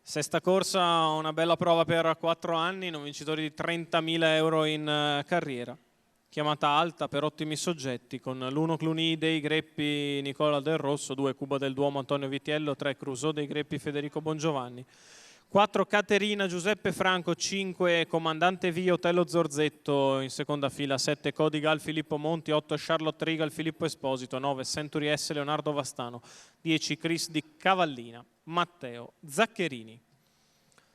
Sesta corsa, una bella prova per 4 anni, non vincitori di 30.000 euro in carriera. Chiamata alta per ottimi soggetti con l'1 Cluny dei Greppi Nicola Del Rosso, 2 Cuba del Duomo Antonio Vitiello, 3 Crusoe dei Greppi Federico Bongiovanni, 4 Caterina Giuseppe Franco, 5 Comandante Vio Otello Zorzetto in seconda fila, 7 Codigal Filippo Monti, 8 Charlotte Rigal Filippo Esposito, 9 Century S Leonardo Vastano, 10 Chris di Cavallina, Matteo Zaccherini.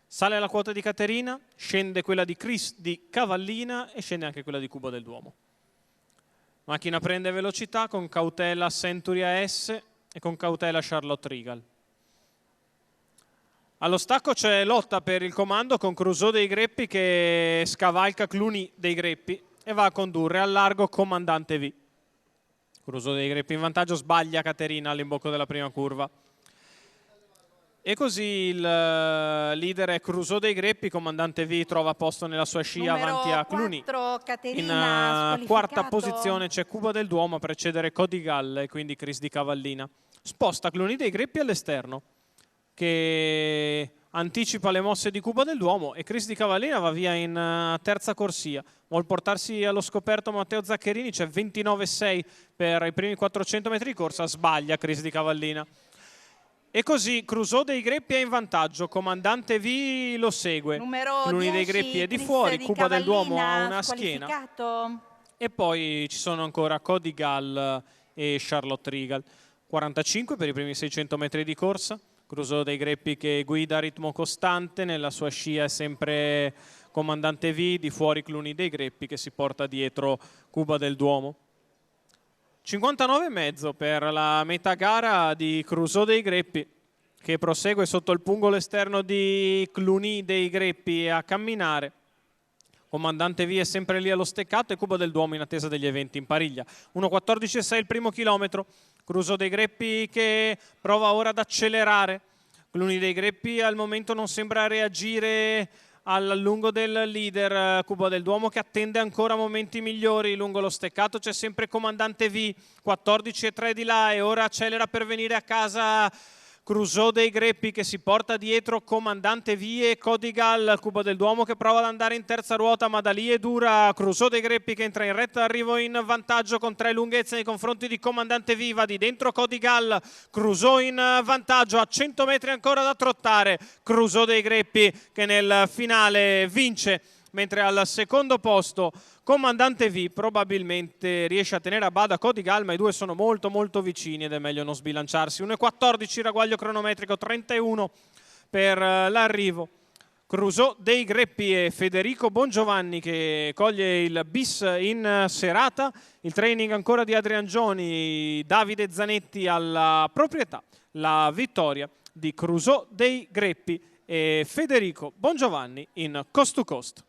Sale la quota di Caterina, scende quella di Chris di Cavallina e scende anche quella di Cuba del Duomo. Macchina prende velocità con cautela Century AS e con cautela Charlotte Rigal. Allo stacco c'è lotta per il comando con Crusoe dei Greppi che scavalca Cluny dei Greppi e va a condurre al largo Comandante V. Crusoe dei Greppi in vantaggio, sbaglia Caterina all'imbocco della prima curva. E così il leader è Crusoe dei Greppi, Comandante V trova posto nella sua scia avanti a Cluny. In quarta posizione c'è Cuba del Duomo a precedere Codigal e quindi Chris di Cavallina. Sposta Cluny dei Greppi all'esterno, che anticipa le mosse di Cuba del Duomo, e Chris di Cavallina va via in terza corsia. Vuol portarsi allo scoperto Matteo Zaccherini, c'è 29,6 per i primi 400 metri di corsa, sbaglia Chris di Cavallina. E così Crusoe dei Greppi è in vantaggio, Comandante V lo segue, Cluny dei Greppi è di fuori, Cuba del Duomo ha una schiena e poi ci sono ancora Codigal e Charlotte Rigal. 45 per i primi 600 metri di corsa, Crusoe dei Greppi che guida a ritmo costante, nella sua scia è sempre Comandante V, di fuori Cluny dei Greppi che si porta dietro Cuba del Duomo. 59,5 per la metà gara di Crusoe dei Greppi che prosegue sotto il pungolo esterno di Cluny dei Greppi a camminare. Comandante V è sempre lì allo steccato e Cuba del Duomo in attesa degli eventi in pariglia. 1,14,6 il primo chilometro. Crusoe dei Greppi che prova ora ad accelerare. Cluny dei Greppi al momento non sembra reagire al lungo del leader. Cuba del Duomo che attende ancora momenti migliori lungo lo steccato. C'è sempre Comandante V, 14,3 di là, e ora accelera per venire a casa Crusoe dei Greppi che si porta dietro Comandante V e Codigal. Cuba del Duomo che prova ad andare in terza ruota, ma da lì è dura. Crusoe dei Greppi che entra in retta d'arrivo in vantaggio con 3 lunghezze nei confronti di Comandante V. Va di dentro Codigal, Crusoe in vantaggio, a 100 metri ancora da trottare. Crusoe dei Greppi che nel finale vince, mentre al secondo posto Comandante V probabilmente riesce a tenere a bada Codigal, ma i due sono molto vicini ed è meglio non sbilanciarsi. 1,14 ragguaglio cronometrico, 31 per l'arrivo. Crusoe dei Greppi e Federico Bongiovanni che coglie il bis in serata. Il training ancora di Adrian Gioni, Davide Zanetti alla proprietà. La vittoria di Crusoe dei Greppi e Federico Bongiovanni in coast to coast.